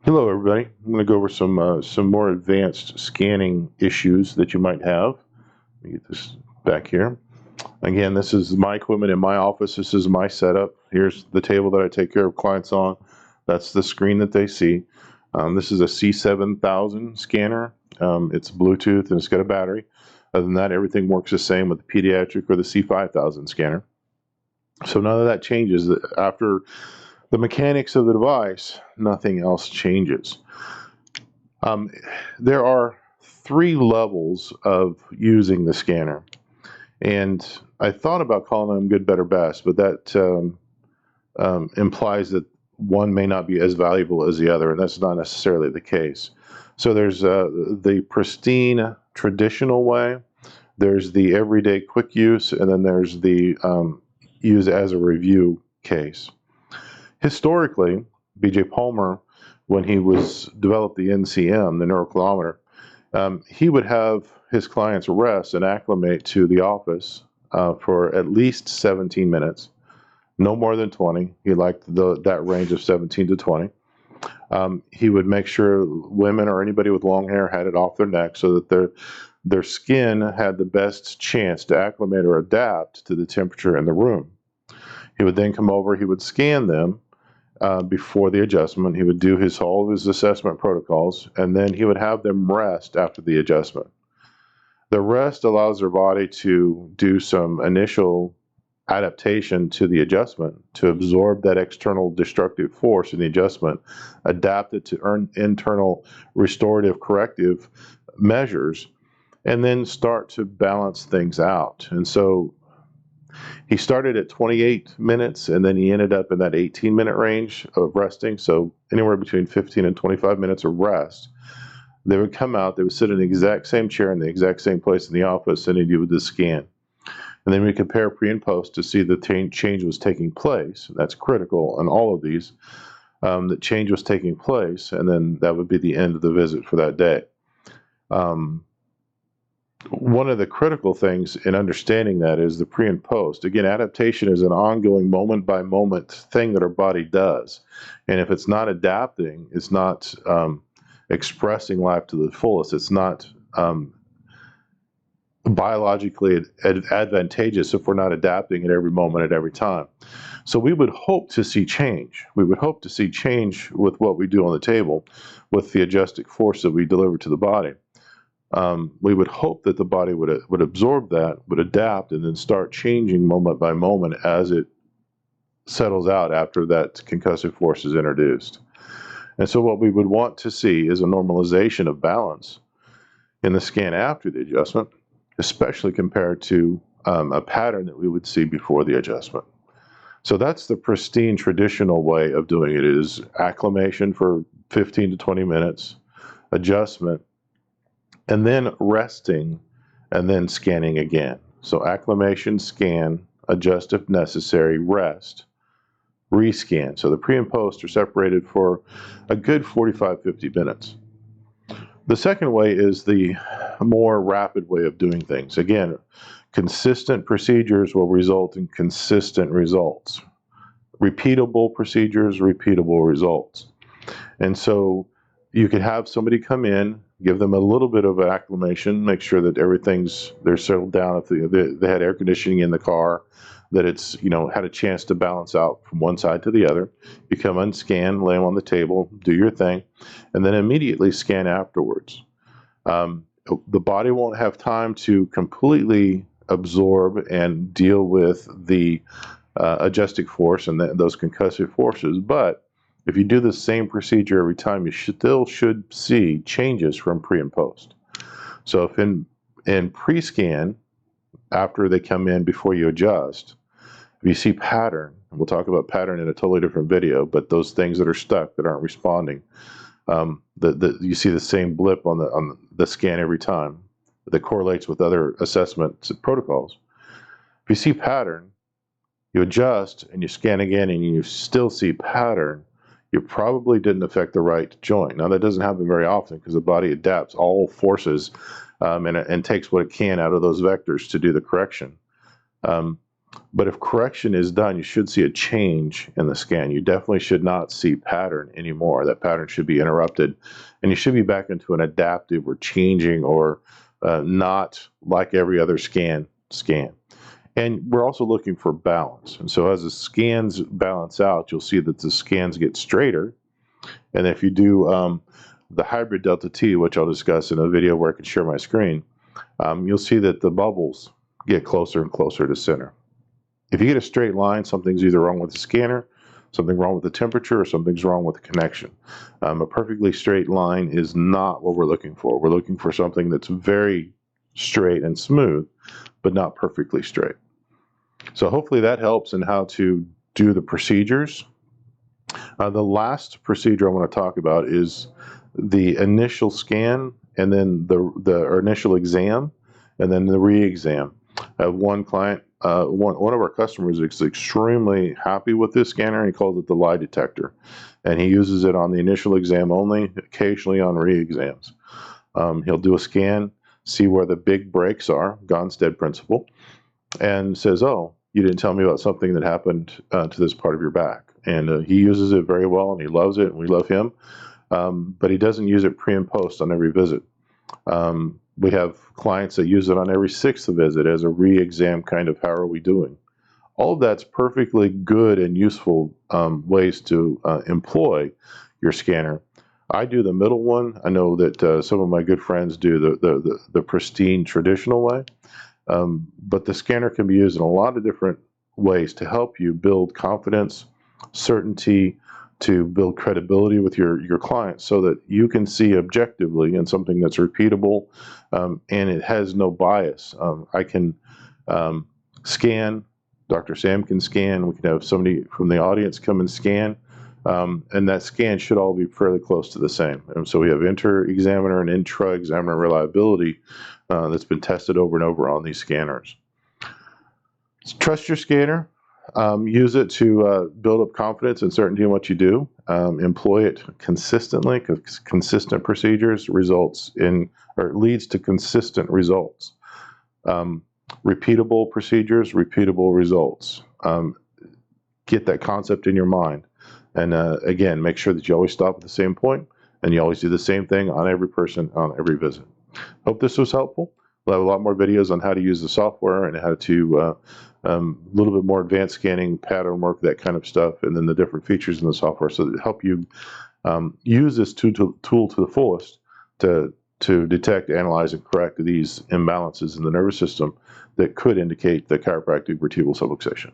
Hello, everybody. I'm going to go over some more advanced scanning issues that you might have. Let me get this back here. Again, this is my equipment in my office. This is my setup. Here's the table that I take care of clients on. That's the screen that they see. This is a C7000 scanner. It's Bluetooth and it's got a battery. Other than that, everything works the same with the pediatric or the C5000 scanner. So none of that changes. After the mechanics of the device, nothing else changes. Um, there are three levels of using the scanner, and I thought about calling them good, better, best, but that implies that one may not be as valuable as the other, and that's not necessarily the case. So there's the pristine, traditional way, there's the everyday quick use, and then there's the use as a review case. Historically, B.J. Palmer, when he was developed the NCM, the neuroclidometer, he would have his clients rest and acclimate to the office for at least 17 minutes, no more than 20. He liked that range of 17 to 20. He would make sure women or anybody with long hair had it off their neck so that their skin had the best chance to acclimate or adapt to the temperature in the room. He would then come over, he would scan them before the adjustment. He would do all of his assessment protocols, and then he would have them rest after the adjustment. The rest allows their body to do some initial adaptation to the adjustment, to absorb that external destructive force in the adjustment, adapt it to internal restorative corrective measures, and then start to balance things out. And so he started at 28 minutes and then he ended up in that 18-minute range of resting. So anywhere between 15 and 25 minutes of rest. They would come out, they would sit in the exact same chair in the exact same place in the office, and he'd do the scan. And then we compare pre and post to see the change was taking place. That's critical on all of these. That change was taking place, and then that would be the end of the visit for that day. One of the critical things in understanding that is the pre and post. Again, adaptation is an ongoing moment by moment thing that our body does. And if it's not adapting, it's not expressing life to the fullest. It's not biologically advantageous if we're not adapting at every moment, at every time. So we would hope to see change. We would hope to see change with what we do on the table, with the adjusting force that we deliver to the body. We would hope that the body would absorb that, would adapt, and then start changing moment by moment as it settles out after that concussive force is introduced. And so what we would want to see is a normalization of balance in the scan after the adjustment, especially compared to a pattern that we would see before the adjustment. So that's the pristine traditional way of doing it, is acclimation for 15 to 20 minutes, adjustment, and then resting, and then scanning again. So acclimation, scan, adjust if necessary, rest, rescan. So the pre and post are separated for a good 45, 50 minutes. The second way is the more rapid way of doing things. Again, consistent procedures will result in consistent results. Repeatable procedures, repeatable results. And so you could have somebody come in, give them a little bit of acclimation, make sure that they're settled down. If they had air conditioning in the car, that it's, had a chance to balance out from one side to the other. You come unscan, lay them on the table, do your thing, and then immediately scan afterwards. The body won't have time to completely absorb and deal with the adjusting force and those concussive forces, but if you do the same procedure every time, you still should see changes from pre and post. So if in pre-scan, after they come in before you adjust, if you see pattern, and we'll talk about pattern in a totally different video, but those things that are stuck, that aren't responding, you see the same blip on the scan every time that correlates with other assessment protocols. If you see pattern, you adjust and you scan again and you still see pattern, you probably didn't affect the right joint. Now, that doesn't happen very often because the body adapts all forces and takes what it can out of those vectors to do the correction. But if correction is done, you should see a change in the scan. You definitely should not see pattern anymore. That pattern should be interrupted, and you should be back into an adaptive or changing or not like every other scan. And we're also looking for balance. And so as the scans balance out, you'll see that the scans get straighter. And if you do the hybrid delta T, which I'll discuss in a video where I can share my screen, you'll see that the bubbles get closer and closer to center. If you get a straight line, something's either wrong with the scanner, something wrong with the temperature, or something's wrong with the connection. A perfectly straight line is not what we're looking for. We're looking for something that's very straight and smooth, but not perfectly straight. So hopefully that helps in how to do the procedures. The last procedure I want to talk about is the initial scan, and then the initial exam, and then the re-exam. I have one client, one of our customers is extremely happy with this scanner. He calls it the lie detector, and he uses it on the initial exam only, occasionally on re-exams. He'll do a scan, see where the big breaks are, Gonstead principle, and says, oh, you didn't tell me about something that happened to this part of your back. And he uses it very well, and he loves it, and we love him. But he doesn't use it pre and post on every visit. We have clients that use it on every sixth visit as a re-exam kind of, how are we doing? All of that's perfectly good and useful ways to employ your scanner. I do the middle one. I know that some of my good friends do the pristine traditional way. But the scanner can be used in a lot of different ways to help you build confidence, certainty, to build credibility with your clients so that you can see objectively in something that's repeatable and it has no bias. I can scan, Dr. Sam can scan, we can have somebody from the audience come and scan, and that scan should all be fairly close to the same. And so we have inter-examiner and intra-examiner reliability that's been tested over and over on these scanners. Trust your scanner. Use it to build up confidence and certainty in what you do. Employ it consistently, because consistent procedures leads to consistent results. Repeatable procedures, repeatable results. Get that concept in your mind. And again, make sure that you always stop at the same point and you always do the same thing on every person on every visit. Hope this was helpful. We'll have a lot more videos on how to use the software and how to a little bit more advanced scanning, pattern work, that kind of stuff, and then the different features in the software so that help you use this tool to the fullest to detect, analyze, and correct these imbalances in the nervous system that could indicate the chiropractic vertebral subluxation.